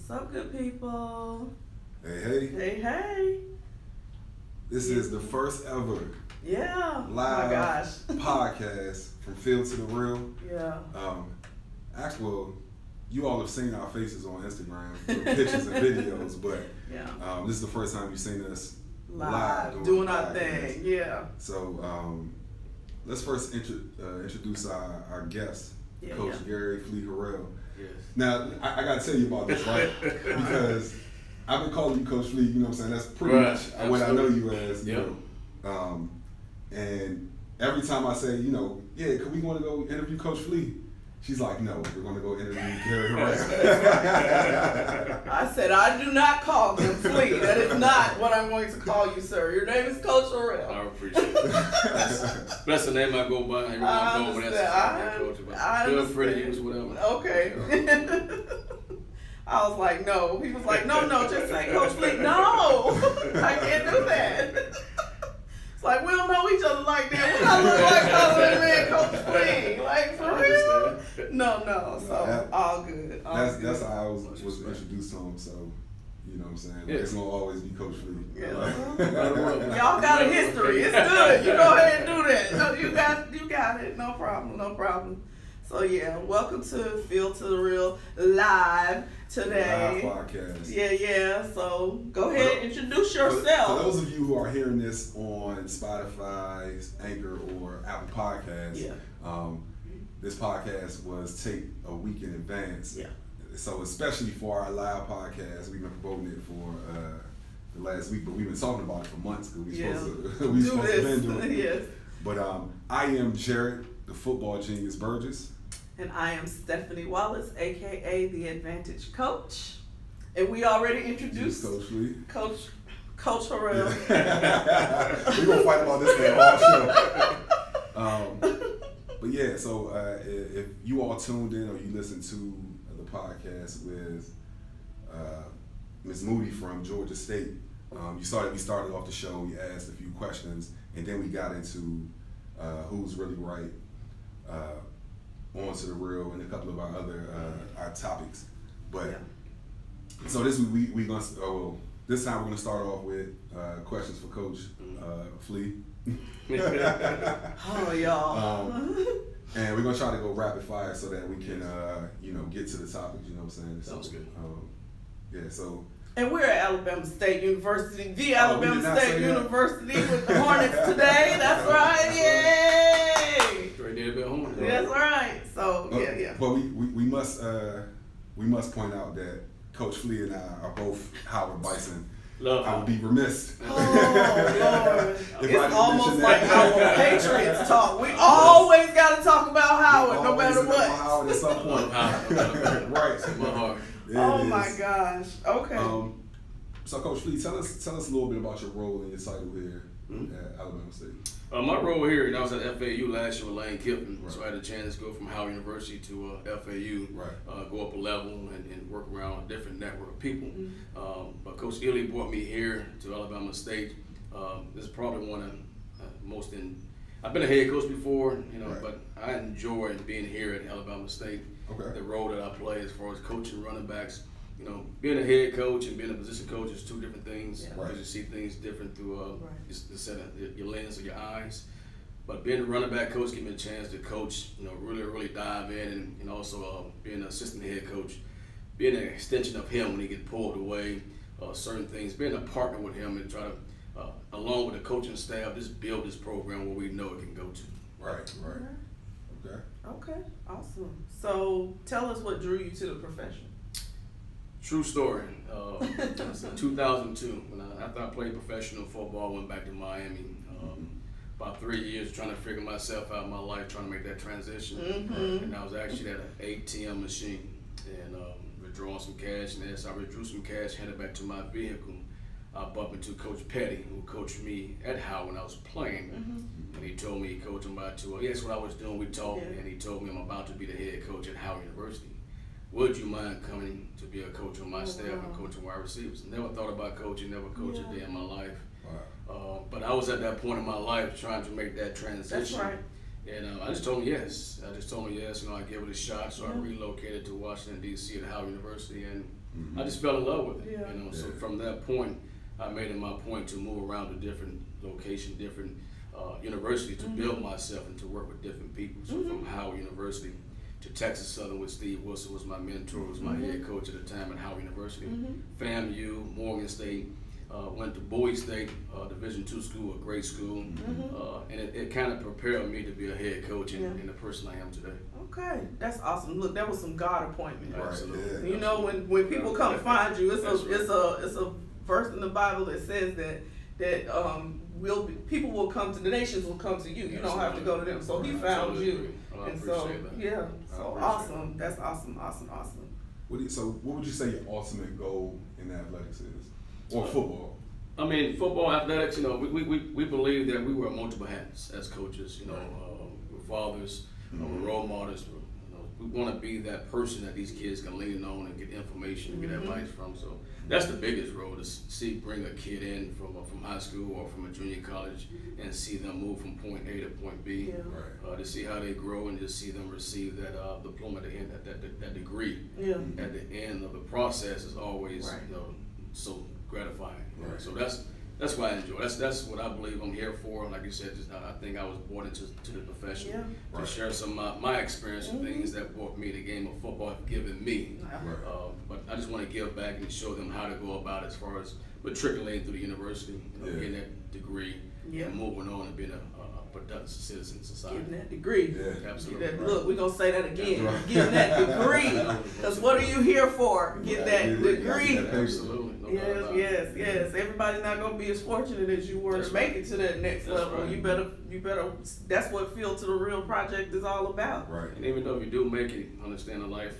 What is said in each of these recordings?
What's up, good people? Hey. Hey. This is the first ever Yeah. live Oh my gosh. podcast from Field to the Real. Yeah. Actually, well, you all have seen our faces on Instagram, with pictures and videos, but Yeah. this is the first time you've seen us Live doing our thing. Yeah. So let's first introduce our guest, Coach Jarrett, Flea, Harrell. Yes. Now, I got to tell you about this, right? Because I've been calling you Coach Flea, you know what I'm saying? That's pretty much what I know you as, you know. And every time I say, you know, yeah, we want to go interview Coach Flea, she's like, no, we're going to go interview Gary Harrell. I said, I do not call him Flea. That is not what I'm going to call you, sir. Your name is Coach Harrell. I appreciate it. That's the name I go by. Everyone I feel free to use whatever. Okay. I was like, no. He was like, no, just say Coach Flea. No, I can't do that. It's like, we don't know each other like that. We don't look like calling man Coach Flea. Like, for real? No. So, all good. That's how I was introduced to him, so. You know what I'm saying? Like, it's going to always be Coach Flea. Yeah. Y'all got a history. It's good. You go ahead and do that. No, you got it. No problem. So, yeah, welcome to Field to the Real live today. Live podcast. Yeah. So, go ahead and introduce yourself. For those of you who are hearing this on Spotify, Anchor, or Apple Podcasts, this podcast was taped a week in advance. Yeah. So especially for our live podcast, we've been promoting it for the last week, but we've been talking about it for months because we supposed to been doing it. Yes. But I am Jarrett, the football genius Burgess. And I am Stephanie Wallace, aka the Advantage Coach. And we already introduced Coach Flea. Coach Harrell. We're gonna fight about this thing all show. But yeah, so if you all tuned in or you listened to the podcast with Ms. Moody from Georgia State, we started off the show, we asked a few questions, and then we got into who's really right, on to the real, and a couple of our other our topics. But so this week this time we're gonna start off with questions for Coach Flea. Oh, y'all. And we're gonna try to go rapid fire so that we can get to the topics. You know what I'm saying? Sounds good. So. And we're at Alabama State University, the Alabama State University with the Hornets today. That's right, yay! Right there, bit Hornets. That's right. So But we must point out that Coach Flea and I are both Howard Bison. I would be remiss. Oh, Lord. It's almost like our Patriots talk. We always got to talk about Howard, no matter what. Howard at some point. Right. My heart. Oh my gosh. Okay. So Coach Flea, tell us a little bit about your role and your title here at Alabama State. My role here, I was at FAU last year with Lane Kiffin, so I had a chance to go from Howard University to FAU, go up a level and work around a different network of people. But Coach Ely brought me here to Alabama State. This is probably one of most I've been a head coach before, but I enjoy being here at Alabama State. Okay. The role that I play as far as coaching running backs. Being a head coach and being a position coach is two different things because you see things different through the set of your lens of your eyes. But being a running back coach gave me a chance to coach, really dive in, and also being an assistant head coach, being an extension of him when he get pulled away, certain things, being a partner with him and try to, along with the coaching staff, just build this program where we know it can go to. Right. Okay, awesome. So tell us what drew you to the profession. True story. It was in 2002 when after I played professional football, went back to Miami. About 3 years trying to figure myself out in my life, trying to make that transition. And I was actually at an ATM machine and withdrawing some cash. And as I withdrew some cash, headed back to my vehicle, I bumped into Coach Petty, who coached me at Howard when I was playing. And he told me, Coach, I'm about to, that's what I was doing. We talked, and he told me I'm about to be the head coach at Howard University. Would you mind coming to be a coach on my staff and coaching wide receivers? Never thought about coaching, never coached a day in my life. Wow. But I was at that point in my life trying to make that transition. That's right. And I just told him yes. I gave it a shot. So I relocated to Washington, D.C. at Howard University, and I just fell in love with it. Yeah. So from that point, I made it my point to move around to different locations, different universities to build myself and to work with different people. So from Howard University to Texas Southern with Steve Wilson was my mentor, was my head coach at the time at Howard University. FAMU, Morgan State, went to Bowie State, Division II school, a great school, and it kind of prepared me to be a head coach and the person I am today. Okay, that's awesome. Look, that was some God appointment. Right. Absolutely. Yeah. You know, when people come find you, it's a verse in the Bible that says that people will come to the nations will come to you. You don't have to go to them. So he found you, I and appreciate that. so awesome. That's awesome. What would you say your ultimate goal in athletics is, or football? I mean, football, athletics. We believe that we wear multiple hats as coaches. We're fathers, we're role models. We want to be that person that these kids can lean on and get information and get advice from. So that's the biggest role, to bring a kid in from high school or from a junior college and see them move from point A to point B. Right. To see how they grow and just see them receive that diploma at the end, that degree. At the end of the process is always so gratifying. Right. So that's what I enjoy. That's what I believe I'm here for. Like you said, I think I was born into the profession to share some of my experience and things that brought me the game of football have given me. But I just want to give back and show them how to go about it as far as matriculating through the university, getting that degree, and moving on and being a productive citizen in society. Getting that degree. Yeah. Absolutely. Look, we're going to say that again. Right. Getting that degree. Because what are you here for? Get that degree. Absolutely. No doubt about it. Yes. Everybody's not going to be as fortunate as you were to make it to that next level. Right. You better, that's what Field to the Real project is all about. Right. And even though if you do make it, understand the life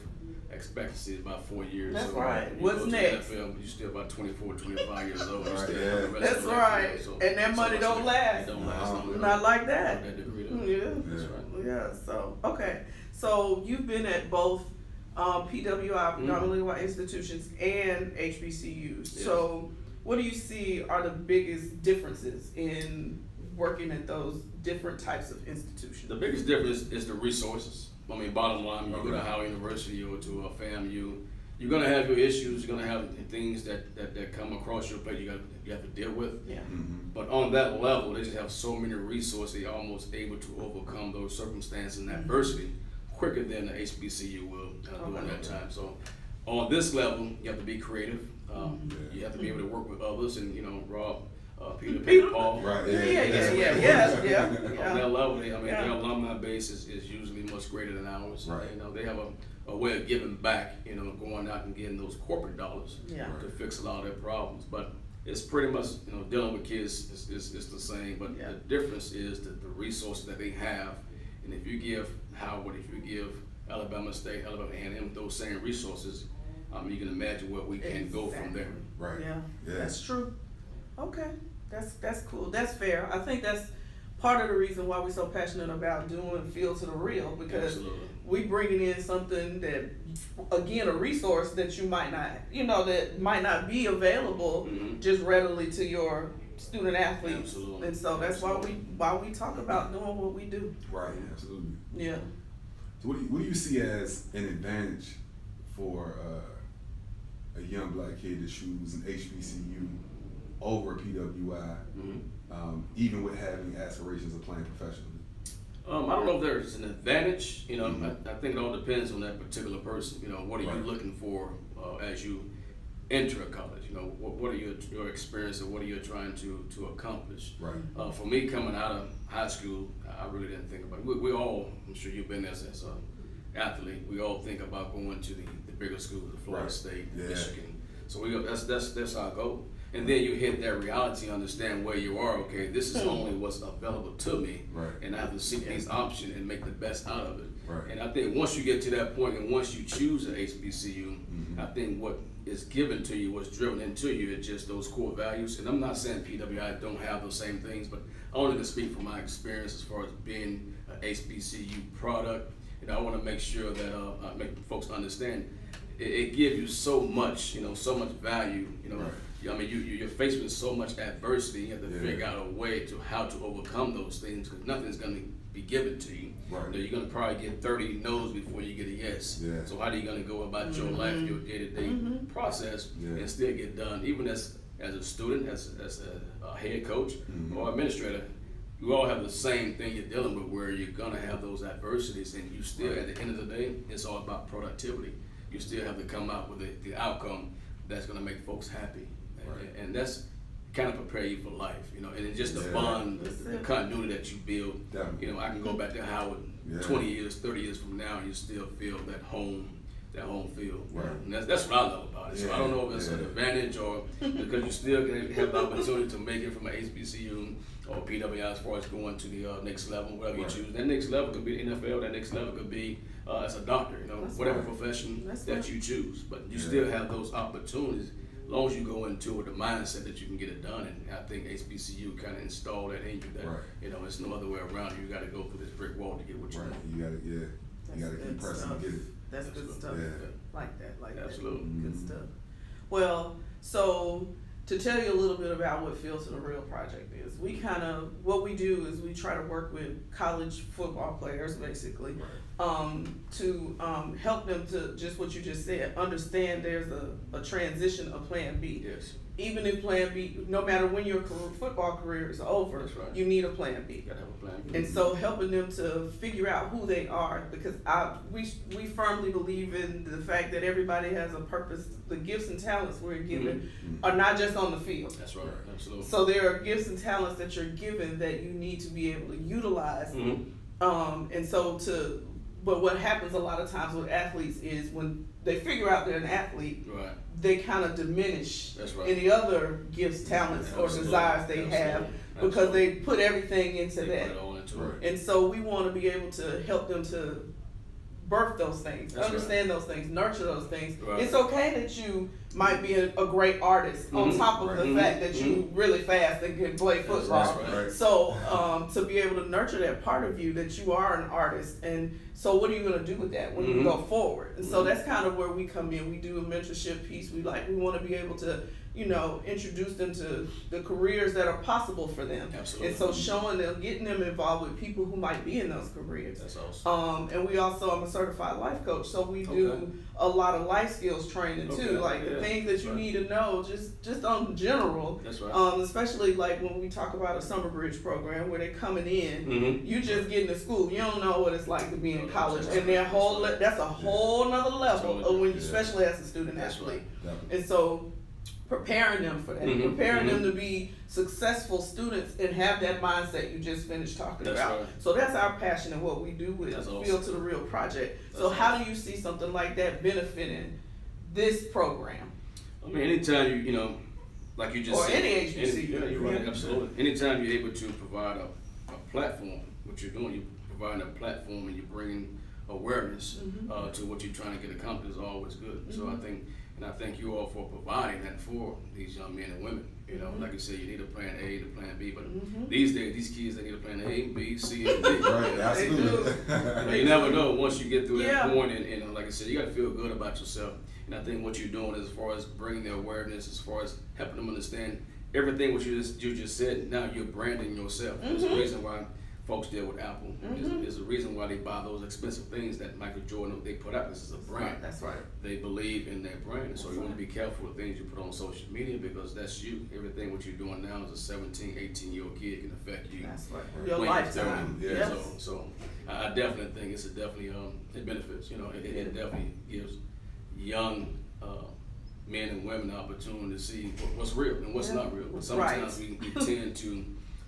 expectancy is about 4 years. That's so right. You What's go to the next? NFL, you're still about 24, 25 years old. You Right, still yeah. have the rest That's of your right. life, so And that money don't last. It don't last long. Not like that. That degree, though. Yeah. That's right. Yeah, so, okay. So you've been at both PWI, predominantly white institutions, and HBCUs. Yes. So what do you see are the biggest differences in working at those different types of institutions? The biggest difference is the resources. I mean, bottom line, you go to Howard University or to a FAMU, you're gonna have your issues. You're gonna have things that come across your plate. You have to deal with. Yeah. But on that level, they just have so many resources. They're almost able to overcome those circumstances and adversity quicker than the HBCU will during that time. So on this level, you have to be creative. You have to be able to work with others, and Rob, Peter, Paul. Right. Yeah. On that level, their alumni base is usually much greater than ours. Right. They have a way of giving back. Going out and getting those corporate dollars to fix a lot of their problems. But it's pretty much dealing with kids is the same. But the difference is the resources that they have. And if you give Howard, if you give Alabama State, Alabama A&M those same resources, you can imagine where we can go from there. Right. Yeah. Yeah. That's true. Okay. That's cool. That's fair. I think that's part of the reason why we're so passionate about doing Field to the Real, because we bringing in something that, again, a resource that you might not, that might not be available just readily to your student athletes. Absolutely. And so that's why we talk about doing what we do. Right. Absolutely. Yeah. So what do you see as an advantage for a young black kid to choose an HBCU over a PWI, even with having aspirations of playing professionally? I don't know if there's an advantage. I think it all depends on that particular person. What are you looking for as you enter a college? What are your experience and what are you trying to accomplish? Right. For me, coming out of high school, I really didn't think about it. We all, I'm sure you've been there as an athlete, we all think about going to the bigger schools, the Florida State, Michigan. So that's our goal. And then you hit that reality, understand where you are. Okay, this is only what's available to me, and I have to seek these options and make the best out of it. Right. And I think once you get to that point, and once you choose an HBCU, I think what is given to you, what's driven into you, is just those core values. And I'm not saying PWI don't have those same things, but I only can speak from my experience as far as being an HBCU product. And I want to make sure that I make folks understand it gives you so much, so much value, you're faced with so much adversity. You have to figure out a way to how to overcome those things, because nothing's going to be given to you. Right. You're gonna probably get 30 no's before you get a yes. Yeah. So how are you gonna go about your life, your day-to-day process, and still get done? Even as a student, as a head coach or administrator, you all have the same thing you're dealing with, where you're gonna have those adversities, and you still, at the end of the day, it's all about productivity. You still have to come out with the outcome that's gonna make folks happy, and that's kind of prepare you for life, and it's just the bond, the continuity that you build. Definitely. I can go back to Howard 20 years, 30 years from now, and you still feel that home feel. Right. And that's what I love about it. So I don't know if it's an advantage or because you still can have the opportunity to make it from an HBCU or PWI as far as going to the next level, whatever you choose. That next level could be the NFL, that next level could be as a doctor, whatever profession that you choose. But you still have those opportunities as long as you go into it, the mindset that you can get it done. And I think HBCU kind of installed that in you that, it's no other way around. You got to go through this brick wall to get what you want. You got to, you got to keep pressing to get it. That's good stuff. Yeah. Like that. Absolutely. Good stuff. Well, so to tell you a little bit about what Field to the Real project is, what we do is we try to work with college football players, basically, to help them to, just what you just said, understand there's a transition of Plan B. Yes. Even if Plan B, no matter when your football career is over, you need a Plan B. You gotta have a Plan B. And so helping them to figure out who they are, because we firmly believe in the fact that everybody has a purpose. The gifts and talents we're given are not just on the field. That's right, absolutely. So there are gifts and talents that you're given that you need to be able to utilize. And so but what happens a lot of times with athletes is when they figure out they're an athlete, they kind of diminish any other gifts, talents, or desires they have because they put everything into that. And so we want to be able to help them to birth those things, understand those things, nurture those things. It's okay that you might be a great artist on top of the fact that you really fast and can play football. So to be able to nurture that part of you, that you are an artist. And so what are you going to do with that when you go forward? And so that's kind of where we come in. We do a mentorship piece. We want to be able to introduce them to the careers that are possible for them. Absolutely. And so showing them, getting them involved with people who might be in those careers. That's awesome. And we also, I'm a certified life coach, so we do a lot of life skills training too, like the things that you need to know, just on general. That's right. Especially like when we talk about a summer bridge program where they're coming in, you just get into school, you don't know what it's like to be in college, and that's a whole nother level of when you, especially as a student athlete. And so preparing them for that, preparing them to be successful students and have that mindset you just finished talking about. So that's our passion and what we do with Field to the Real project. So how do you see something like that benefiting this program? I mean, anytime you like you just or said, any HBCU. Yeah, you're right, absolutely. Anytime you're able to provide a platform, what you're doing, you're providing a platform and you're bringing awareness to what you're trying to get accomplished is always good. So I thank you all for providing that for these young men and women. Like you said, you need a plan A and a plan B, but these days, these kids, they need a plan A, B, C, and D. Right, absolutely. You never know once you get through that point, and like I said, you got to feel good about yourself. And I think what you're doing is, as far as bringing the awareness, as far as helping them understand everything what you just said, now you're branding yourself. There's a reason why folks deal with Apple. There's a reason why they buy those expensive things that Michael Jordan, they put out. This is a brand. That's right. They believe in their brand. And so you want to be careful with things you put on social media, because that's you. Everything what you're doing now as a 17, 18-year-old kid can affect you. That's right. Your lifetime. So I definitely think it benefits. It definitely gives young men and women the opportunity to see what's real and what's not real. But sometimes we tend to,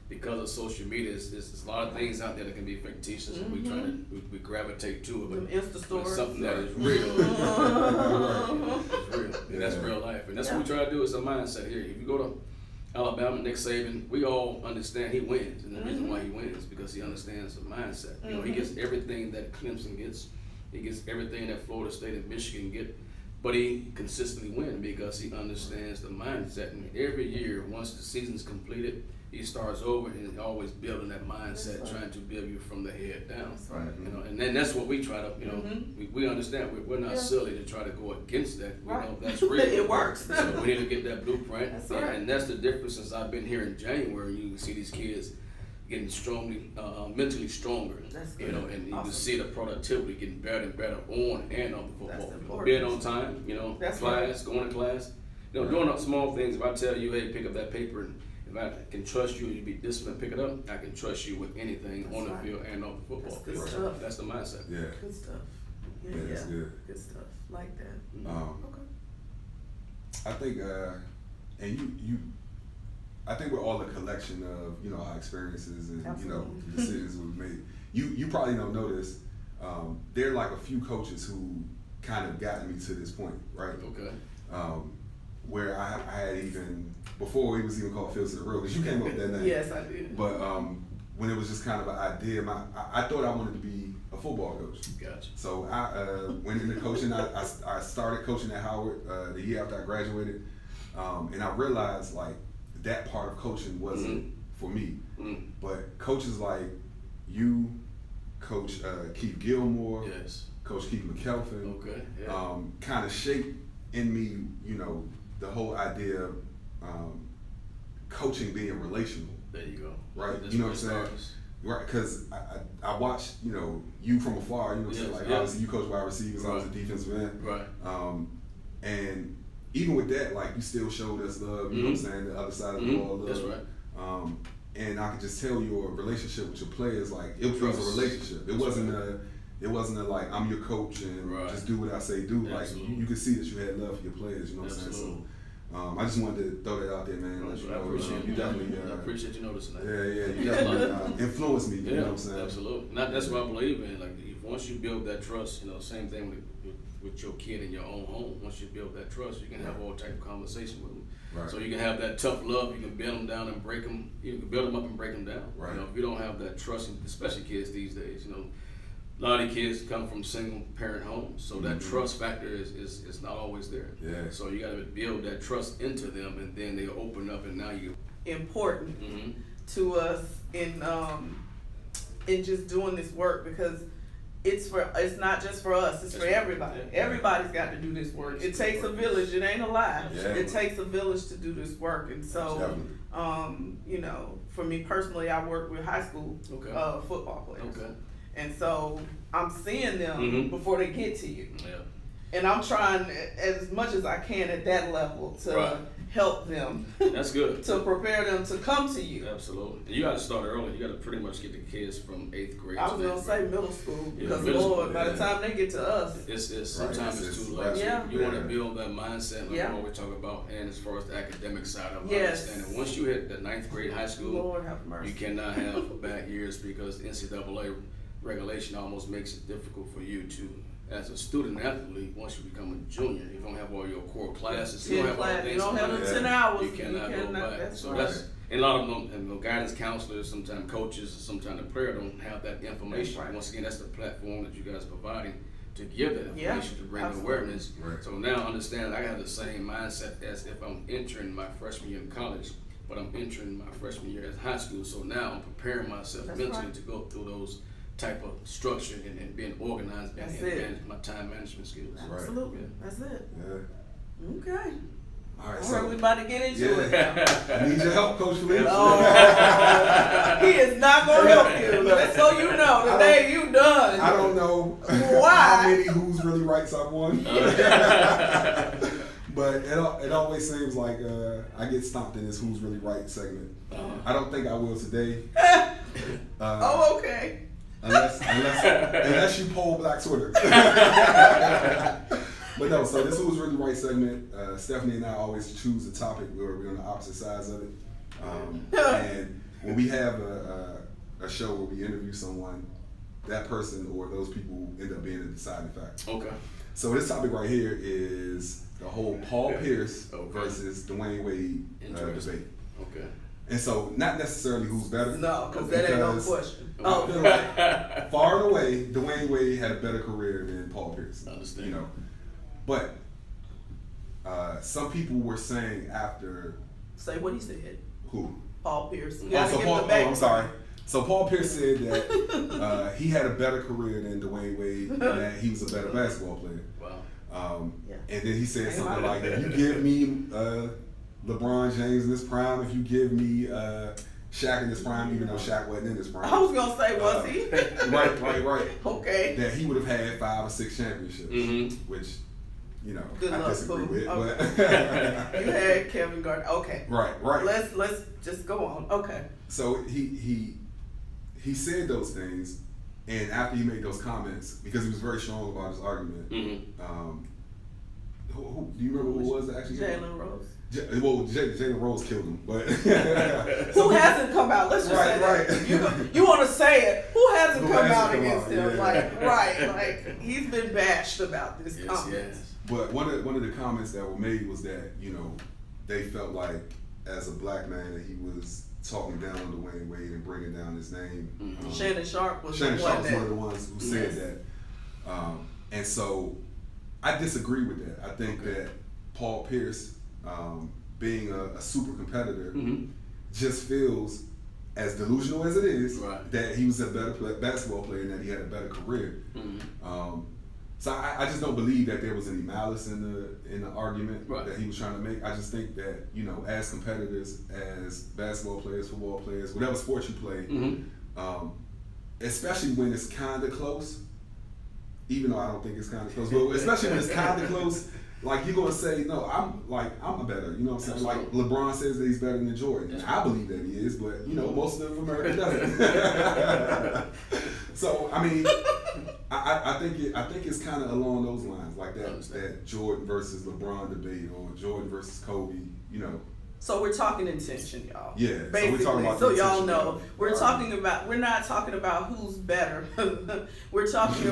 because of social media, there's a lot of things out there that can be fictitious, and we gravitate to it. But Insta stories. Something that is real. It's real. And that's real life. And that's what we try to do. It's a mindset here. If you go to Alabama, Nick Saban, we all understand he wins. And the reason why he wins is because he understands the mindset. He gets everything that Clemson gets. He gets everything that Florida State and Michigan get. But he consistently wins because he understands the mindset. And every year, once the season's completed, he starts over and he's always building that mindset, trying to build you from the head down. That's right. And then that's what we try to, we understand. We're not silly to try to go against that. We know that's real. It works. So we need to get that blueprint. That's right. And that's the difference since I've been here in January. You can see these kids, getting strongly, mentally stronger. That's good. You know, and you Awesome. can see the productivity getting better and better on and off the That's football field. important. Being on time, you know, That's class, going to class. You know, doing small things. If I tell you, hey, pick up that paper, and if I can trust you, you be disciplined, pick it up. I can trust you with anything That's on the right. field and off the football That's good field. stuff. That's the mindset. Yeah. Good stuff. Yeah, Yeah, that's good. Good stuff. Like that. Mhm. Okay. I think, and you, I think we're all a collection of, you know, our experiences and, you know, Absolutely. decisions we've made. You probably don't know this. There are like a few coaches who kind of got me to this point, right? Okay. Where I had even, before it was even called Fields to the Real, because you came up with that name. Yes, I did. But when it was just kind of an idea, I thought I wanted to be a football coach. Gotcha. So I went into coaching. I started coaching at Howard the year after I graduated, and I realized like that part of coaching wasn't for me. Mm. But coaches like you, Coach Keith Gilmore, Yes. Coach Keith McKelvin, Okay. Yeah. kind of shaped in me, you know, the whole idea of coaching being relational. There you go. Right. That's You know where what it I'm saying? starts. Right, because I watched, you know, you from afar, you know what I'm saying? Yes, Like, yeah. obviously you coach wide receivers, I was a Right. defensive end. Right. And even with that, like, you still showed us love, you know what I'm saying, the other side of the ball, love. That's right. And I could just tell your relationship with your players, like, it was Trust. a relationship. It That's wasn't right. it wasn't a like, I'm your coach and Right. just do what I say do. Like, Absolutely. you could see that you had love for your players, you know what I'm saying? Absolutely. So, I just wanted to throw that out there, man. Let you I know, appreciate you definitely, I appreciate you noticing that. you definitely influenced me, you know what I'm saying? Absolutely. That's what I believe in. Like, once you build that trust, you know, same thing with your kid in your own home. Once you build that trust, you can have all type of conversation with them. Right. So you can have that tough love. You can build them down and break them. You can build them up and break them down. Right. You know, if you don't have that trust, especially kids these days, you know, a lot of kids come from single parent homes, so that trust factor is not always there. Yeah. So you got to build that trust into them, and then they open up, and now you. Important Mm-hmm. to us in just doing this work, because it's not just for us, it's That's for right. everybody. Yeah. Everybody's got to do this work. It takes a village, it ain't a lie. Yeah. It takes a village to do this work. And so Definitely. you know, for me personally, I work with high school Okay. football players. Okay. And so I'm seeing them Mhm. before they get to you. Yeah. And I'm trying as much as I can at that level to Right. help them, That's good. to prepare them to come to you. Absolutely. And you got to start early. You got to pretty much get the kids from 8th grade. I was to gonna 8th say grade. middle school, Yeah, because middle Lord, school, by the yeah. time they get to us, It's Right, sometimes it's too it's late. Yeah. You want to Yeah. build that mindset, like Yeah. we always talk about, and as far as the academic side of Yes. understanding. Once you hit the 9th grade high school, Lord have mercy. you cannot have bad years, because NCAA regulation almost makes it difficult for you to, as a student athlete, once you become a junior, you don't have all your core classes. You don't have all the things. You don't have planned. them 10 hours. You cannot go back. That's So right. that's, and a lot of them, and the guidance counselors, sometimes coaches, sometimes the player don't have that information. That's right. Once again, that's the platform that you guys are providing to give that Yeah, information, to bring the absolutely. awareness. Right. So now understand, I have the same mindset as if I'm entering my freshman year in college, but I'm entering my freshman year as high school. So now I'm preparing myself That's mentally right. to go through those type of structure and being organized and That's it. manage my time management skills. Absolutely. Yeah. That's it. Yeah. Okay. All right, All so right, we about to get into it now. I need your help, Coach Flea. Oh, he is not gonna help you. Just so you know, today you done. I don't know Why? how many Who's Really Rights I've won. But it always seems like I get stomped in this Who's Really Right segment. I don't think I will today. Oh, okay. Unless you poll Black Twitter. But no, so this Who's Really Right segment, Stephanie and I always choose a topic where we're on the opposite sides of it. And when we have a show where we interview someone, that person or those people end up being the deciding factor. Okay. So this topic right here is the whole Paul Pierce Okay. versus Dwayne Wade Interesting. debate. Okay. And so not necessarily who's better. No, because that ain't no because question. Oh, Oh, right. far and away, Dwayne Wade had a better career than Paul Pierce. I understand. You know, but some people were saying after Say what he said. who? Paul Pierce. You Oh, gotta so give Paul. the Oh, back. I'm sorry. So Paul Pierce said that he had a better career than Dwayne Wade, and that he was a better basketball player. Wow. Yeah. And then he said Ain't something lying. like, "If you give me LeBron James in his prime, if you give me Shaq in his prime, even though Shaq wasn't in his prime. I was gonna say, was he? Right. Okay. That he would have had 5 or 6 championships, which, you know, Good I luck, disagree boo. with. Okay. But You had Kevin Garnett. Okay. Right. Let's just go on. Okay. So he said those things, and after he made those comments, because he was very strong about his argument. Who do you remember who was actually? Jalen Rose. Jalen Rose killed him, but who hasn't come out? Let's just say that. You want to say it? Who hasn't come out against him? Yeah. Like he's been bashed about this comment. Yes. But one of the comments that were made was that, you know, they felt like as a black man that he was talking down on Dwayne Wade and bringing down his name. Shannon Sharp was one of the ones who said that. And so I disagree with that. I think that Paul Pierce, being a super competitor, just feels, as delusional as it is, that he was a better basketball player and that he had a better career. So I just don't believe that there was any malice in the argument that he was trying to make. I just think that, you know, as competitors, as basketball players, football players, whatever sport you play, especially when it's kind of close, even though I don't think it's kind of close, but especially when it's kind of close, like you're gonna say, no, I'm a better. You know what I'm saying? Like LeBron says that he's better than Jordan. And I believe that he is, but you know, most of America doesn't. So I mean, I think it's kind of along those lines, like that Jordan versus LeBron debate, or Jordan versus Kobe. You know. So we're talking intention, y'all. Yeah. Basically, so y'all know we're not talking about who's better. we're talking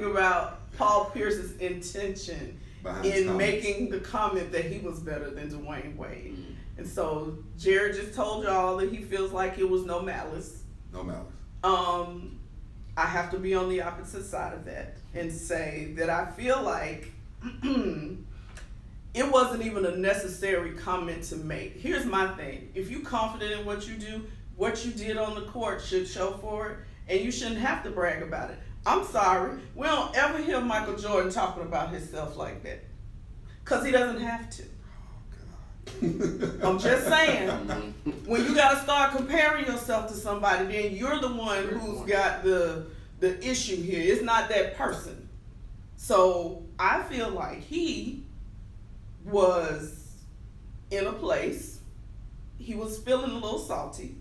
about Paul Pierce's intention in making the comment that he was better than Dwayne Wade. And so Jarrett just told y'all that he feels like it was no malice. No malice. I have to be on the opposite side of that and say that I feel like it wasn't even a necessary comment to make. Here's my thing. If you're confident in what you do, what you did on the court should show for it, and you shouldn't have to brag about it. I'm sorry. We don't ever hear Michael Jordan talking about himself like that, because he doesn't have to. I'm just saying, when you got to start comparing yourself to somebody, then you're the one who's got the issue here. It's not that person. So I feel like he was in a place, he was feeling a little salty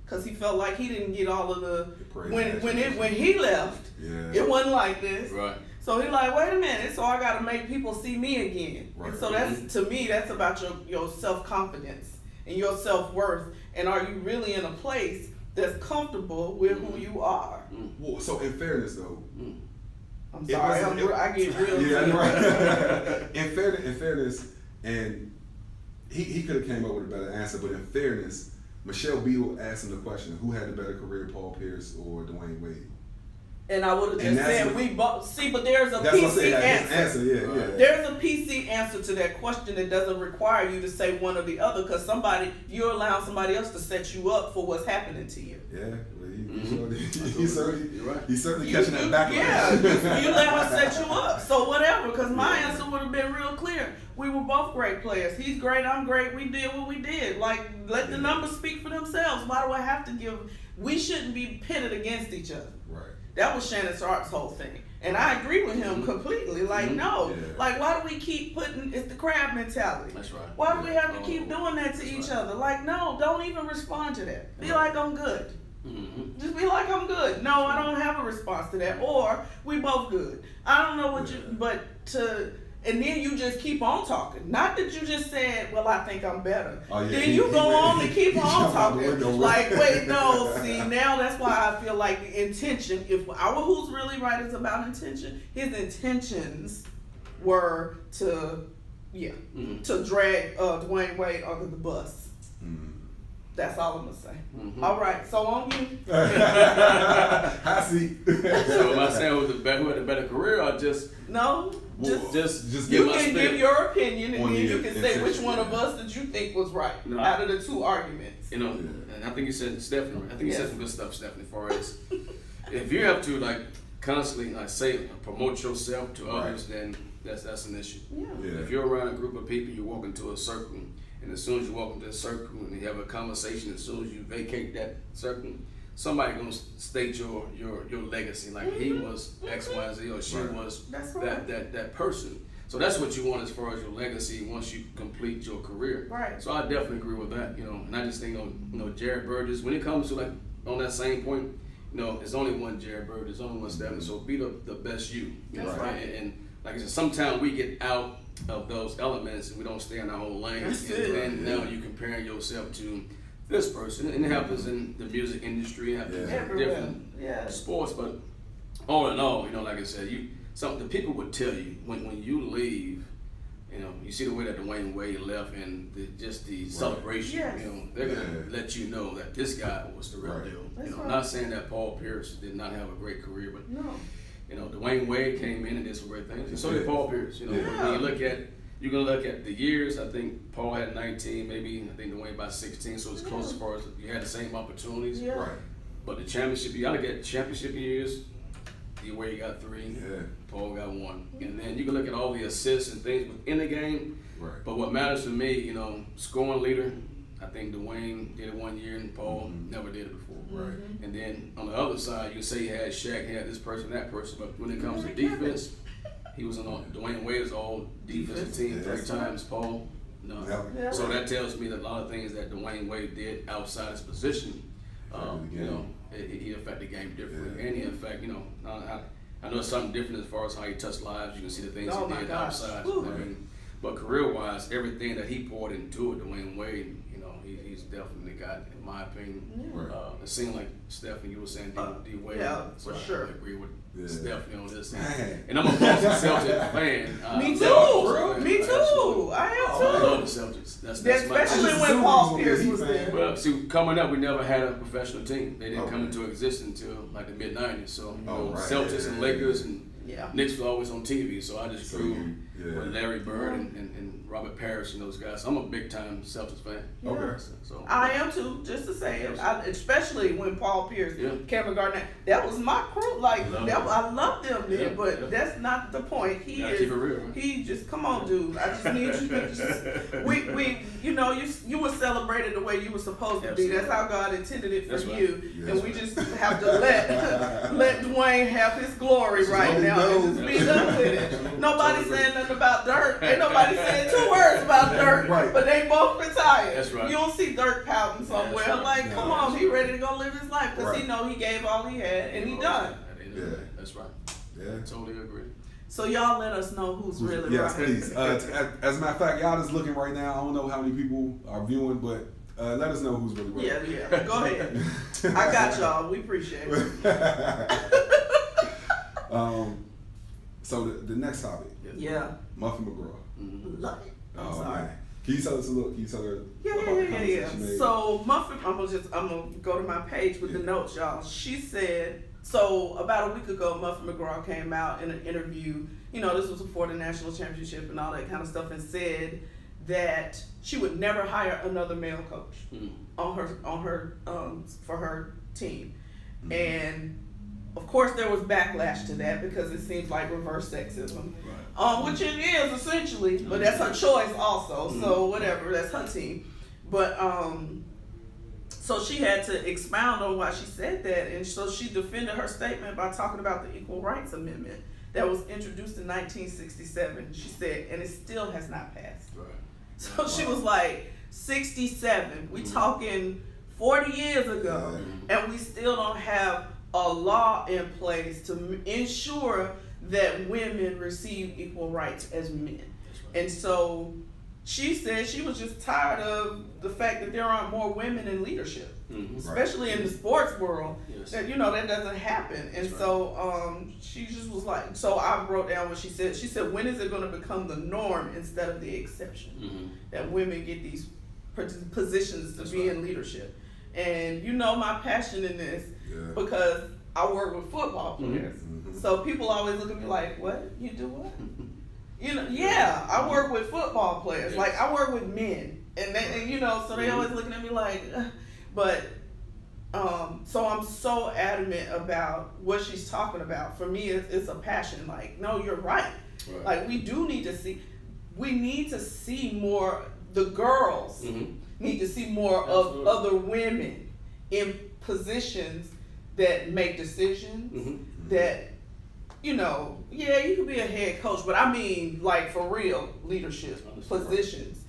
because he felt like he didn't get all of the when he left, it wasn't like this. Right. So he's like, wait a minute, so I got to make people see me again. Right. And so that's, to me, that's about your self-confidence and your self-worth. And are you really in a place that's comfortable with who you are? Well, so in fairness, though, I'm sorry, I get real. Yeah, right. In fairness, and he could have came up with a better answer, but in fairness, Michelle Beadle asked him the question, who had the better career, Paul Pierce or Dwayne Wade? And I would have just said we both. See, but there's a PC answer. Yeah. There's a PC answer to that question that doesn't require you to say one or the other, because you're allowing somebody else to set you up for what's happening to you. Yeah, well, he's certainly catching that back. Yeah, you let her set you up. So whatever, because my answer would have been real clear. We were both great players. He's great, I'm great. We did what we did. Like, let the numbers speak for themselves. Why do I have to give? We shouldn't be pitted against each other. Right. That was Shannon Sharp's whole thing. And I agree with him completely. Like, no. Yeah. Like, why do we keep it's the crab mentality. That's right. Why do we have to keep doing that to each other? Like, no, don't even respond to that. Be like, I'm good. Just be like, I'm good. No, I don't have a response to that. Or, we both good. I don't know what and then you just keep on talking. Not that you just said, well, I think I'm better. Oh, yeah. Then you go on and keep on talking. Like, wait, no, see, now that's why I feel like the intention, if our Who's Really Right is about intention, his intentions were to drag Dwayne Wade under the bus. That's all I'm going to say. All right, so on you. I see. So am I saying who had a better career, or just... No, just you can give your opinion, and then you can say which one of us did you think was right out of the two arguments. You know, and I think you said Stephanie. I think you said some good stuff, Stephanie. For as if you have to like constantly promote yourself to others, then that's an issue. Yeah. If you're around a group of people, you walk into a circle, And as soon as you walk into a circle and you have a conversation, as soon as you vacate that circle, somebody gonna state your legacy. Like he was X, Y, Z, or she was that person. So that's what you want as far as your legacy once you complete your career. Right. So I definitely agree with that. And I just think Jarrett Burgess, when it comes to like on that same point, there's only one Jarrett Burgess, there's only one Stephanie. So be the best you. That's right. And like I said, sometimes we get out of those elements and we don't stay in our own lane. And now you're comparing yourself to this person, and it happens in the music industry, it happens in different sports. But all in all, like I said, the people would tell you when you leave. You see the way that Dwayne Wade left and the celebration. They're gonna let you know that this guy was the real deal. Not saying that Paul Pierce did not have a great career, but Dwayne Wade came in and did some great things, and so did Paul Pierce. When you're gonna look at the years. I think Paul had 19, maybe I think Dwayne about 16, so it's close as far as you had the same opportunities. Yeah. Right. But the championship, you gotta get championship years. Wade got 3, Paul got 1, and then you can look at all the assists and things within the game. Right. But what matters to me, scoring leader. I think Dwayne did it 1 year and Paul never did it before. Right. And then on the other side, you can say you had Shaq, he had this person, that person, but when it comes to defense, he was on Dwayne Wade's all defensive team 3 times. Paul, no. Yeah. So that tells me that a lot of things that Dwayne Wade did outside his position, he affected the game differently, and he affect. I know it's something different as far as how he touched lives. You can see the things he did outside. But career-wise, everything that he poured into it, Dwayne Wade, he's definitely got, in my opinion, it seemed like Stephanie, you were saying D Wade. Yeah, so for I sure. agree with Stephanie on this. Man. And I'm a Boston Celtics fan. Me too. Me too. I am too. I love the Celtics. That's especially my when Paul Pierce was there. Well, see, coming up, we never had a professional team. They didn't come into existence until like the mid-90s. So, Celtics and Lakers and Knicks were always on TV. So I just grew with Larry Bird and Robert Parrish and those guys. I'm a big-time Celtics fan. Yeah. Okay. So I am too, just to say it. Especially when Paul Pierce, Kevin Garnett, that was my crew. Like, I loved them then, but that's not the point. Keep it real, right? He just, come on, dude. I just need you to just, you were celebrated the way you were supposed to be. That's how God intended it for you. Yes, and we just have to let Dwayne have his glory right now and just be done with it. Nobody's saying nothing about Dirk. Ain't nobody saying 2 words about Dirk, but they both retired. That's right. You don't see Dirk pouting somewhere. Come on, he ready to go live his life because he know he gave all he had and he done. That's right. Yeah. Totally agree. So y'all let us know who's really yes, right. please. As a matter of fact, y'all just looking right now. I don't know how many people are viewing, but let us know who's really right. Yeah. Go ahead. I got y'all. We appreciate it. So the next topic. Yeah. Muffin McGraw. Love it. I'm sorry. Man. Can you tell us a little? Can you tell her? Yeah. So Muffin, I'm gonna go to my page with the notes, y'all. She said, so about a week ago, Muffin McGraw came out in an interview. This was before the national championship and all that kind of stuff, and said that she would never hire another male coach on her for her team, and of course there was backlash to that because it seems like reverse sexism. Which it is essentially, but that's her choice also. So whatever, that's her team. But so she had to expound on why she said that, and so she defended her statement by talking about the Equal Rights Amendment that was introduced in 1967. She said, and it still has not passed. So she was like, 67. We talking 40 years ago, and we still don't have a law in place to ensure that women receive equal rights as men. And so she said she was just tired of the fact that there aren't more women in leadership, especially in the sports world. That that doesn't happen. And so she just was like, so I wrote down what she said. She said, when is it going to become the norm instead of the exception that women get these positions to be in leadership? And my passion in this because I work with football players. So people always look at me like, what? You do what? I work with football players. Like, I work with men. And they, so they always looking at me like, but, so I'm so adamant about what she's talking about. For me, it's a passion. Like, no, you're right. Like, we need to see more the girls need to see more of other women in positions that make decisions that, you know, yeah, you could be a head coach, but I mean, like, for real, leadership positions,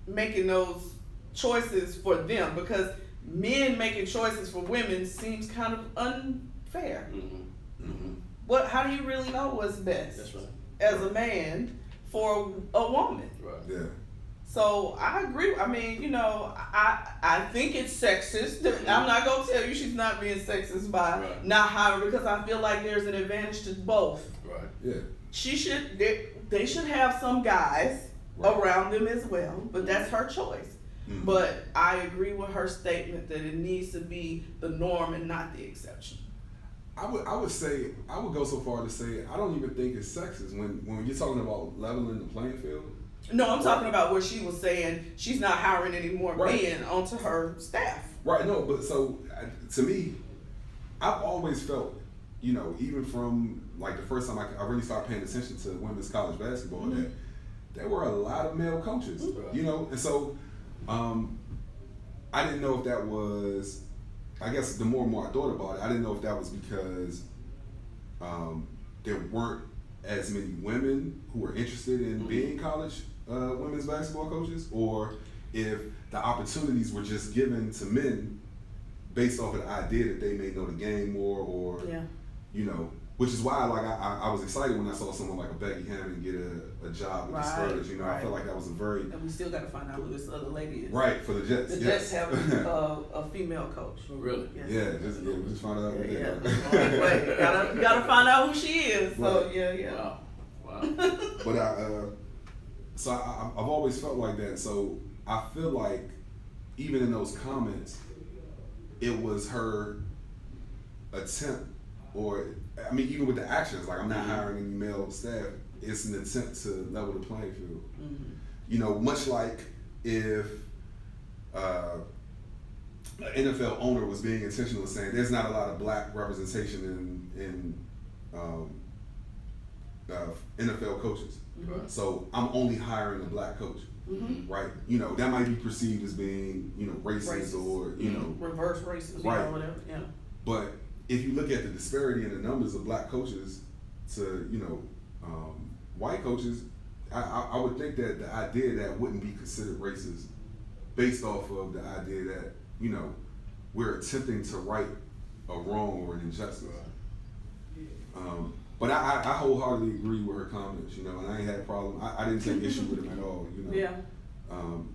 making those choices for them, because men making choices for women seems kind of unfair. How do you really know what's best? That's right. As a man for a woman? Right. Yeah. So I agree. I mean, you know, I think it's sexist. I'm not gonna tell you she's not being sexist by not hiring, because I feel like there's an advantage to both. Right. Yeah. They should have some guys around them as well, but that's her choice. But I agree with her statement that it needs to be the norm and not the exception. I would go so far to say I don't even think it's sexist when you're talking about leveling the playing field. No, I'm talking about where she was saying she's not hiring any more men onto her staff. Right. No, but so to me, I've always felt, you know, even from like the first time I really started paying attention to women's college basketball, that there were a lot of male coaches, you know, and so I didn't know if that was, I guess the more and more I thought about it, I didn't know if that was because there weren't as many women who were interested in being college women's basketball coaches, or if the opportunities were just given to men based off of the idea that they may know the game more, or you know, which is why I was excited when I saw someone like a Becky Hammond get a job with the Spurs. You know, I felt like that was a very, and we still got to find out who this other lady is. Right, for the Jets. The Jets have a female coach. Oh, really? Yes. We just found out. You gotta find out who she is. So Wow. But I've always felt like that. So I feel like even in those comments, it was her attempt, or I mean, even with the actions, like I'm not hiring any male staff, it's an attempt to level the playing field. You know, much like if an NFL owner was being intentional in saying there's not a lot of black representation in NFL coaches. So I'm only hiring a black coach, right? You know, that might be perceived as being, you know, racist. Or, you know, reverse racist, right? Or whatever. Yeah. But if you look at the disparity in the numbers of black coaches to, you know, white coaches, I would think that the idea that wouldn't be considered racist based off of the idea that, you know, we're attempting to right a wrong or an injustice. But I wholeheartedly agree with her comments, you know, and I ain't had a problem. I didn't take issue with them at all, you know. Yeah.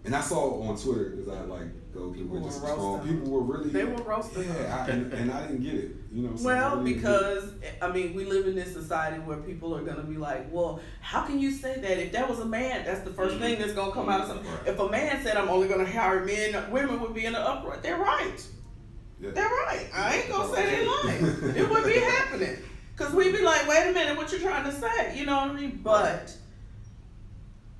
And I saw on Twitter, because I go through it just scroll. People were really, they were roasting. Yeah, and I didn't get it, you know. Well, really, because I mean, we live in this society where people are gonna be like, well, how can you say that? If that was a man, that's the first thing that's gonna come out of something. Right. If a man said I'm only gonna hire men, women would be in the uproar. They're right. Yeah. They're right. I ain't gonna say they lying. It would be happening. Because we'd be like, wait a minute, what you trying to say? You know what I mean? But,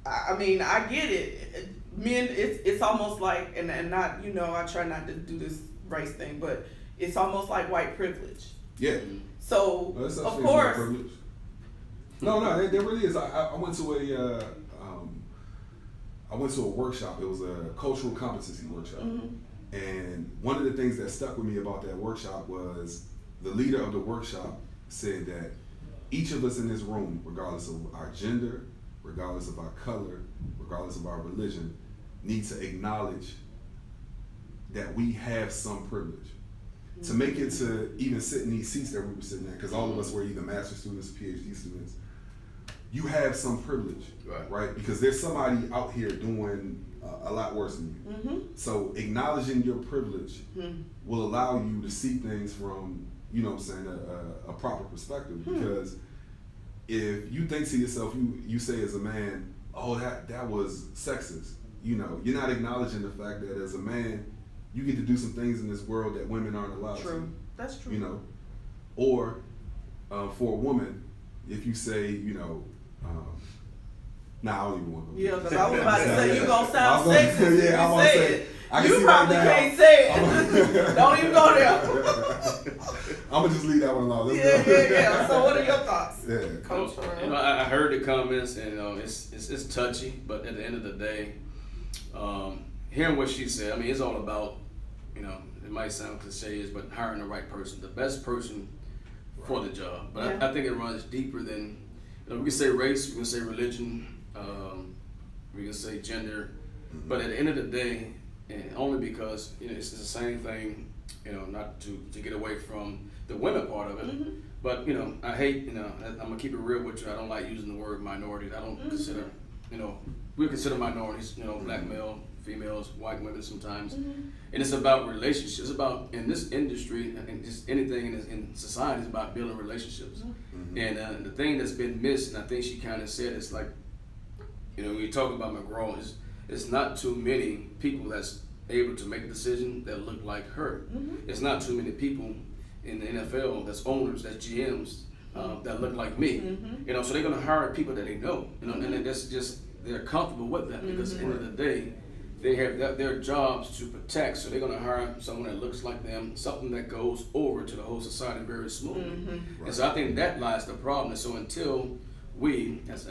I mean, I get it. Men, it's almost like, and not, you know, I try not to do this race thing, but it's almost like white privilege. Yeah. So, of course. No, there really is. I went to a workshop. It was a cultural competency workshop. And one of the things that stuck with me about that workshop was the leader of the workshop said that each of us in this room, regardless of our gender, regardless of our color, regardless of our religion, need to acknowledge that we have some privilege. To make it to even sit in these seats that we were sitting at, because all of us were either master students or PhD students, you have some privilege, right? Because there's somebody out here doing a lot worse than you. So acknowledging your privilege will allow you to see things from, you know what I'm saying, a proper perspective. Because if you think to yourself, you say as a man, oh, that was sexist, you know, you're not acknowledging the fact that as a man, you get to do some things in this world that women aren't allowed to. That's true. You know, or for a woman, if you say, you know, I don't even want to. Yeah, because I was about to say you gonna sound sexist. Yeah, I'm gonna say it. You probably can't say it. Don't even go there. I'm gonna just leave that one alone. Let's Yeah, go. yeah. So what are your thoughts, Yeah. Coach? I heard the comments, and it's touchy, but at the end of the day, hearing what she said, I mean, it's all about, it might sound cliches, but hiring the right person, the best person for the job. But I think it runs deeper than, we can say race, we can say religion, we can say gender, but at the end of the day, and only because it's the same thing, not to get away from the women part of it, but I hate, I'm gonna keep it real with you. I don't like using the word minority. I don't consider, we consider minorities, black male, females, white women sometimes, and it's about relationships. It's about, in this industry and just anything in society, it's about building relationships. And the thing that's been missed, and I think she kind of said, it's like, when you talk about McGraw, it's not too many people that's able to make a decision that look like her. It's not too many people in the NFL that's owners, that's GMs, that look like me. So they're gonna hire people that they know, and that's just, they're comfortable with that, because at the end of the day, they have their jobs to protect, so they're gonna hire someone that looks like them, something that goes over to the whole society very smoothly. And so I think that lies the problem. And so until we, as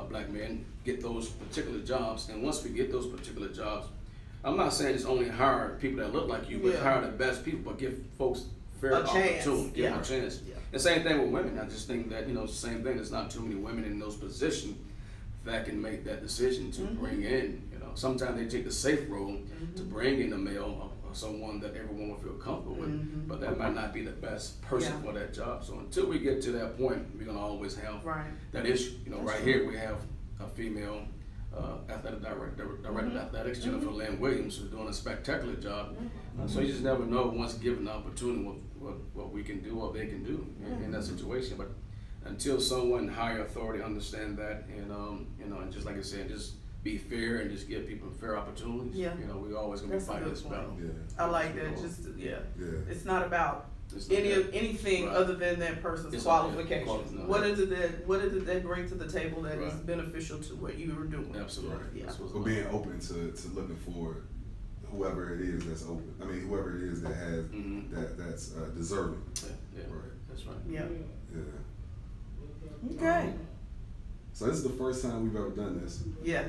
black men, get those particular jobs, and once we get those particular jobs, I'm not saying it's only hire people that look like you, but hire the best people, but give folks fair opportunity, give them a chance. The same thing with women. I just think that, the same thing, there's not too many women in those positions that can make that decision to bring in, sometimes they take the safe road to bring in a male or someone that everyone will feel comfortable with, but that might not be the best person for that job. So until we get to that point, we're gonna always have that issue. Right here we have a female athletic director of athletics, Jennifer Lynn Williams, who's doing a spectacular job. So you just never know, once given the opportunity, what we can do, what they can do in that situation. But until someone higher authority understand that, and just like I said, just be fair and just give people fair opportunities. We always gonna be fighting this battle. I like that. Just it's not about anything other than that person's qualifications. What is it that bring to the table that is beneficial to what you were doing? Absolutely. But being open to looking for whoever it is that's open. I mean, whoever it is that has that's deserving. Right. That's right. Yeah. Okay. So this is the first time we've ever done this. Yeah.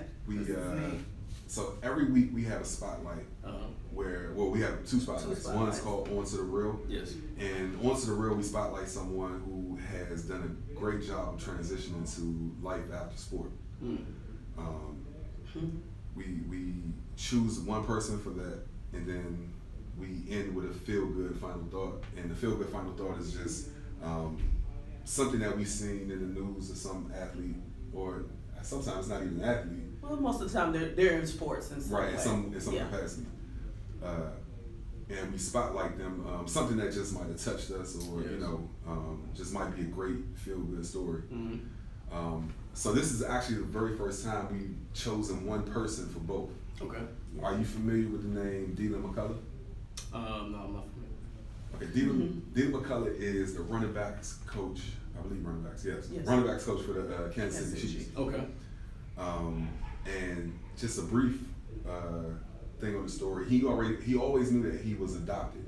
So every week we have a spotlight where we have two spotlights. One's called On to the Real. Yes. And On to the Real, we spotlight someone who has done a great job of transitioning to life after sport. We choose one person for that, and then we end with a feel-good final thought. And the feel-good final thought is just something that we've seen in the news of some athlete, or sometimes not even an athlete. Well, most of the time they're in sports and right, in some capacity. And we spotlight them, something that just might have touched us, or just might be a great feel-good story. So this is actually the very first time we've chosen one person for both. Okay. Are you familiar with the name Dylan McCullough? No, I'm not familiar. Okay, Dylan McCullough is the running backs coach. I believe running backs, yes. Running backs coach for the Kansas City Chiefs. Okay. And just a brief thing on the story. He always knew that he was adopted.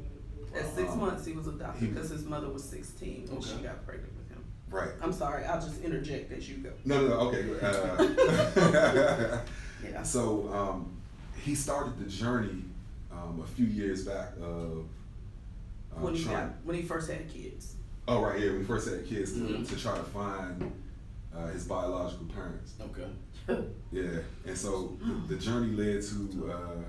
At 6 months, he was adopted because his mother was 16 when she got pregnant with him. Right. I'm sorry. I'll just interject as you go. No. Okay. Yeah. So he started the journey a few years back of when he first had kids. Oh, right, yeah, when he first had kids to try to find his biological parents. Okay. Yeah, and so the journey led to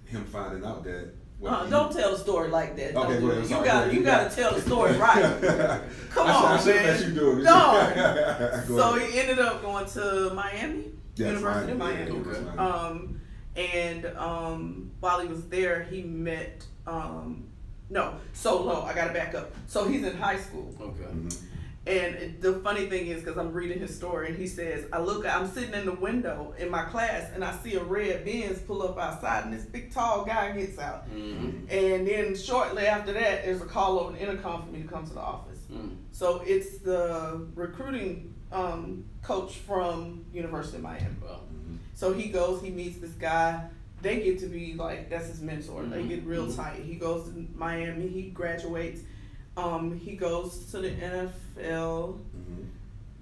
him finding out that. Don't tell the story like that. Okay, you gotta tell the story right. Come on, man. Let you do it. No. So he ended up going to Miami, University of Miami. Okay. And while he was there, he met. I gotta back up. So he's in high school. Okay. And the funny thing is, because I'm reading his story, and he says, I'm sitting in the window in my class, and I see a red Benz pull up outside, and this big tall guy gets out. And then shortly after that, there's a call over the intercom for me to come to the office. So it's the recruiting coach from University of Miami. So he goes, he meets this guy. They get to be like, that's his mentor. They get real tight. He goes to Miami, he graduates, He goes to the NFL, Mhm.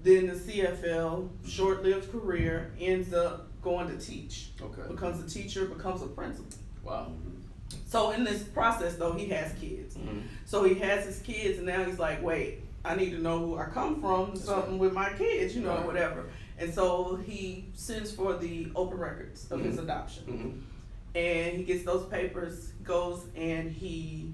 then the CFL, short-lived career, ends up going to teach. Okay. Becomes a teacher, becomes a principal. Wow. So in this process, though, he has kids. Mm-hmm. So he has his kids, and now he's like, wait, I need to know who I come from, something with my kids, you know, Right. whatever. And so he sends for the open records of his adoption. Mm-hmm. And he gets those papers, goes and he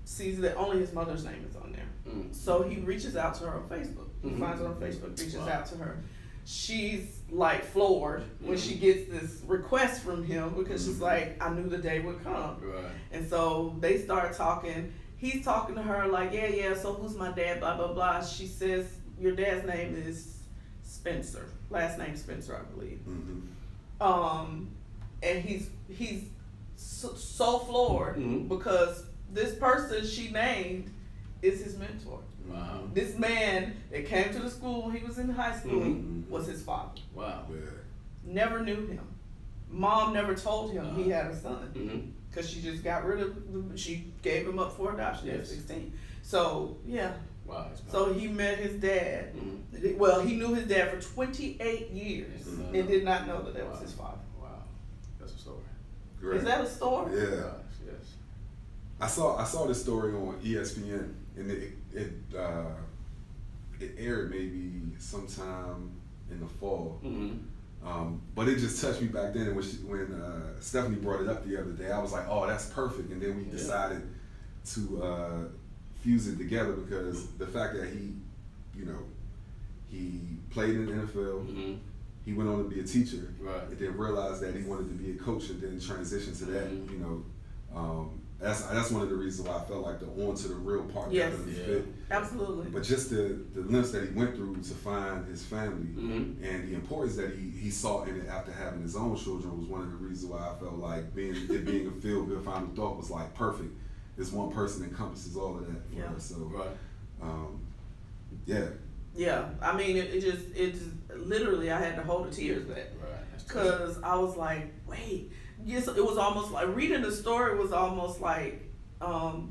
sees that only his mother's name is on there. Mm-hmm. So he reaches out to her on Facebook. He Mhm. finds her on Facebook, reaches Wow. out to her. She's like floored when she gets this request from him because she's like, I knew the day would come. Right. And so they start talking. He's talking to her like, yeah, so who's my dad, blah, blah, blah. She says, your dad's name is Spencer. Last name Spencer, I believe. Mhm. And he's so floored Mhm. because this person she named is his mentor. Wow. This man that came to the school when he was in high school Mhm. was his father. Wow. Yeah. Never knew him. Mom never told him he had a son Mm-hmm. because she just got rid of him. She gave him up for adoption at Yes. 16. So, yeah. Wow. So he met his dad. Mm-hmm. Well, he knew his dad for 28 years Mhm. and did not know that was his father. Wow. That's a story. Great. Is that a story? Yeah. Gosh, yes. I saw this story on ESPN, and it aired maybe sometime in the fall. Mm-hmm. But it just touched me back then. And when Stephanie brought it up the other day, I was like, oh, that's perfect. And then we decided to fuse it together because the fact that he played in the NFL, Mm-hmm. he went on to be a teacher, Right. and then realized that he wanted to be a coach, and then transition to that. Mhm. That's one of the reasons why I felt like the on to the real part Yes. definitely Yeah. fit. Absolutely. But just the lengths that he went through to find his family Mhm. and the importance that he saw in it after having his own children was one of the reasons why I felt like being a feel good final thought was like perfect. This one person encompasses all of that for Yeah. us. So Right. yeah. Yeah, I mean, it just literally, I had to hold the tears back Right. That's tough. because I was like, wait, yes, it was almost like reading the story was almost like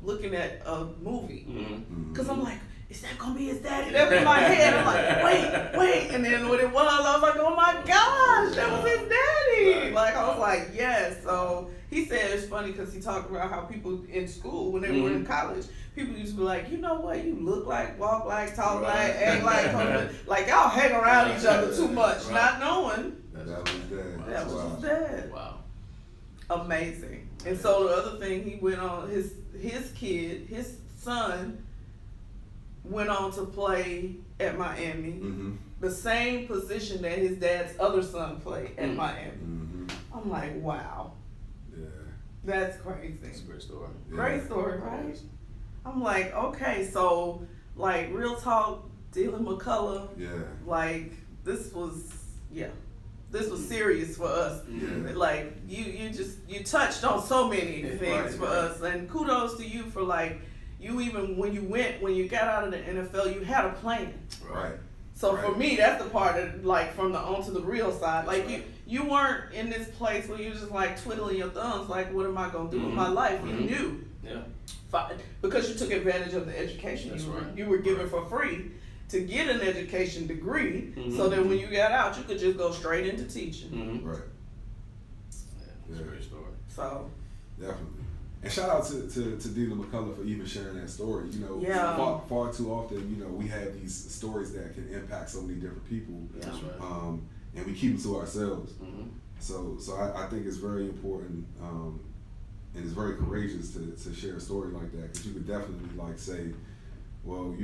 looking at a movie Mm-hmm. because I'm like, is that gonna be his daddy? That's in my head. I'm like, wait, and then when it was, I was like, oh my gosh, that was his daddy. Right. Like I was like, yes. So he said it's funny because he talked about how people in school when they were in college. People used to be like, you know what, you look like, walk like, talk like, act like y'all hang around each other too much, Right. not knowing That was dad. that was Wow. his dad. Wow. Amazing. And so the other thing he went on, his son went on to play at Miami, Mhm. the same position that his dad's other son played at Mhm. Miami. Mhm. I'm like, wow, Yeah. that's crazy. That's a great story. Yeah. Great story, right? I'm like, okay, so like real talk, Dylan McCullough, Yeah. like this was serious for us. Yeah. Like you touched on so many things Right, for right. us, and kudos to you for like you even when you got out of the NFL, you had a plan. Right. So for Right. me, that's the part that like from the on to the real side. Like That's right. you weren't in this place where you're just like twiddling your thumbs, like what am I gonna do with my life? You Mhm. knew. Yeah. Because you took advantage of the education That's right. you were given for free to get an education degree, Mhm. so that when you got out, you could just go straight into teaching. Mm-hmm. Right. Yeah. That's a Yeah. great story. So Definitely. And shout out to Dylan McCullough for even sharing that story. Yeah. Far too often, we have these stories that can impact so many different people. Yeah. That's right. And we keep them to ourselves. Mm-hmm. So I think it's very important, and it's very courageous to share a story like that, because you could definitely like say, well,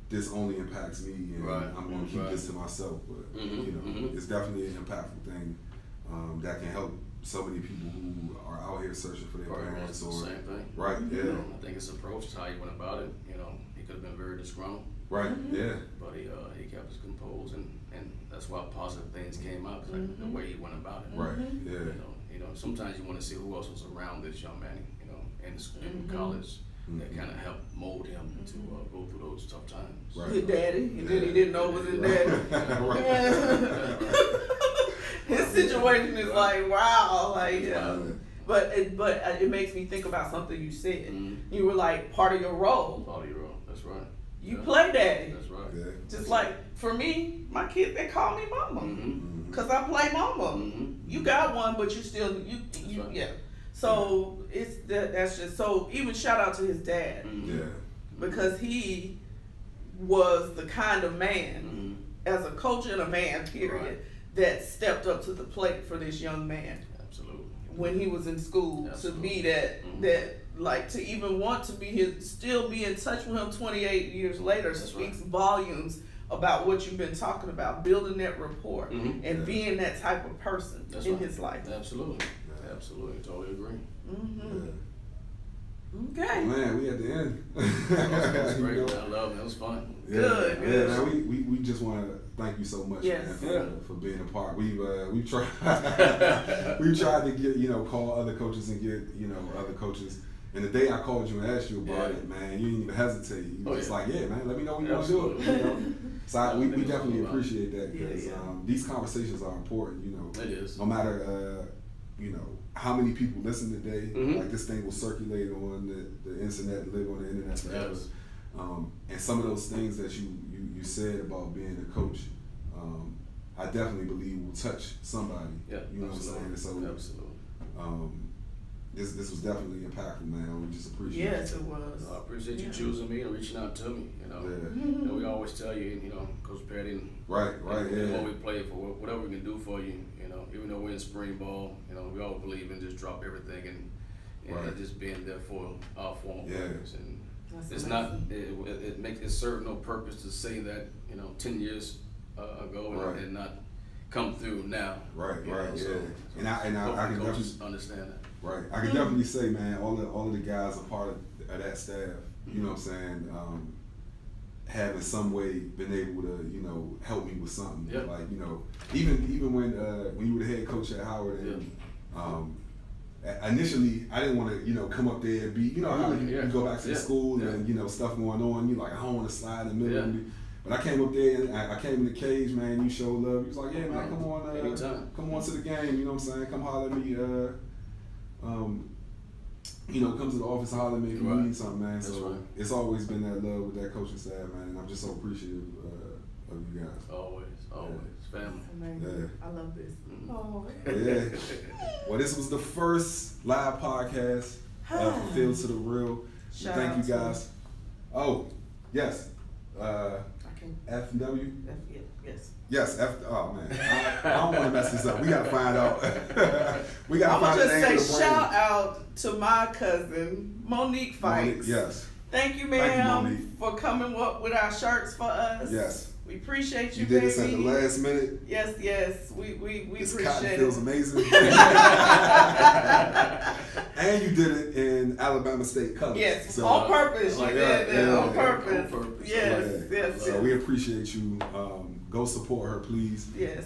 this only impacts me, and Right. I'm going to keep Right. this to myself. But Mhm. it's definitely an impactful thing that can help so many people who are out here searching for their Right. parents. The Or same thing. right, yeah, I think his approach is how he went about it. He could have been very disgruntled, right, Mhm. yeah, but he kept his composed, and that's why positive things came out, because the way he went about it. right, Mhm. yeah. Sometimes you want to see who else was around this young man, in Mhm. college, that Mhm. kind of helped mold him to go through those tough times. Right. his daddy, and then he didn't know it was his daddy. Right. His situation is like wow, like Yeah. but it makes me think about something you said. Mhm. You were like part of your role. Part of your role. That's right. You play daddy. That's right. Yeah. Just like for me, my kids, they call me mama. Mm-hmm. Cause I play mama. Mm-hmm. You got one, but you still right. yeah. So that's just so. Even shout out to his dad Mm-hmm. Yeah. because he was the kind of man, Mm-hmm. as a coach and a man, period, Right. that stepped up to the plate for this young man Absolutely. when he was in school Absolutely. to be that Mhm. that like to even want to be his, still be in touch with him 28 years later That's speaks right. volumes about what you've been talking about, building that rapport Mhm. and Yeah. being that type of person That's in right. his life. Absolutely. Yeah. Absolutely. Totally agree. Mm-hmm. Yeah. Okay. Man, we at the end. That was You great. know? Man. I love it. That was fun. Yeah, Good, yeah, good. man. We just want to thank you so much, Yes. man, for being a part. We've tried we've tried to get call other coaches and get other coaches. And the day I called you and asked you about Yeah. it, man, you didn't even hesitate. You Oh, was just yeah. like, yeah, man, let me know when you want to do it. Absolutely. So we definitely appreciate that because Yeah. these conversations are important. It is. No matter how many people listen today, Mhm. like this thing will circulate on the internet, live on the internet forever. Yes. And some of those things that you said about being a coach, I definitely believe will touch somebody. Yeah. You know Absolutely. what I'm saying? So Absolutely. this was definitely impactful, man. We just appreciate Yes, it. it was. I appreciate you Yeah. choosing me and reaching out to me. Yeah. We always tell you, Coach Patty, and Right, and yeah. what we play for, whatever we can do for you, even though we're in spring ball, we all believe in just drop everything and Right. just being there for our former Yeah. players. And That's it's amazing. not, it served no purpose to say that, 10 years ago Right. and not come through now. Right, you right, know, yeah. so And I hopefully can coaches definitely understand that. right. I can definitely say, man, all of the guys are part of that staff. You know what I'm saying? Have in some way been able to, help me with something. Yeah. Like, even when you were the head coach at Howard and initially I didn't want to, come up there and be, how you go back to the school and, stuff going on, you like, I don't want to slide in the middle of me. But I came up there and I came in the cage, man, you showed love. You was like, yeah, man, come on, Anytime. come on to the game, you know what I'm saying? Come holler at me, come to the office, holler at me if you Right. need something, man. That's So right. it's always been that love with that coaching staff, man, and I'm just so appreciative of you guys. Always. Family. Amazing. I love this. Mhm. Oh. Yeah. Well, this was the first live podcast from Field to the Real. Shout Thank out you to- guys. Oh, yes. I can. FW? Yes. Yes, oh man. I don't want to mess this up. We gotta find out. We gotta I'm find gonna the name of just the say brand. shout out to my cousin Monique Fikes. Yes. Thank you, Thank you, ma'am, Monique. for coming up with our shirts for us. Yes. We appreciate you, You did baby. this at the last minute. Yes. We This appreciate cotton it. feels amazing. And you did it in Alabama State colors. Yes, So, on purpose. You like did that, that yeah, on yeah, purpose. on purpose. Yes. So we appreciate you. Go support her, please. Yes.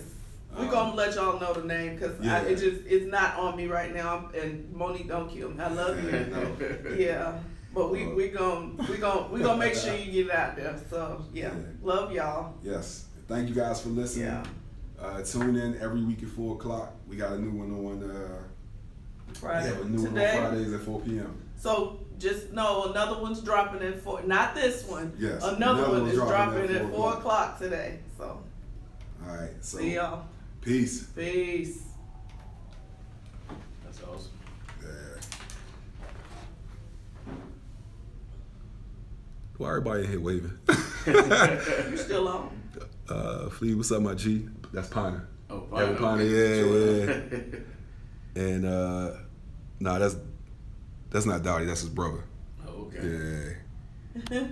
We're gonna let y'all know the name because Yeah. it's not on me right now. And Monique, don't kill me. I love you. No. Yeah. But we gonna make sure you get it out there. So yeah. Love y'all. Yes. Thank you guys for listening. Yeah. Tune in every week at 4 o'clock. We got a new one on. Friday. We have a new Today. one on Fridays at 4 p.m. So just know another one's dropping at 4. Not this one. Yes, Another one is dropping at 4 o'clock. o'clock today. So All right. So see y'all. peace. Peace. That's awesome. Yeah. Why everybody in here waving? You still on? Flea, what's up, my G? That's Piner. Oh, Piner, okay. yeah, Sure. yeah. And nah, that's not Dowdy. That's his brother. Oh, okay. Yeah.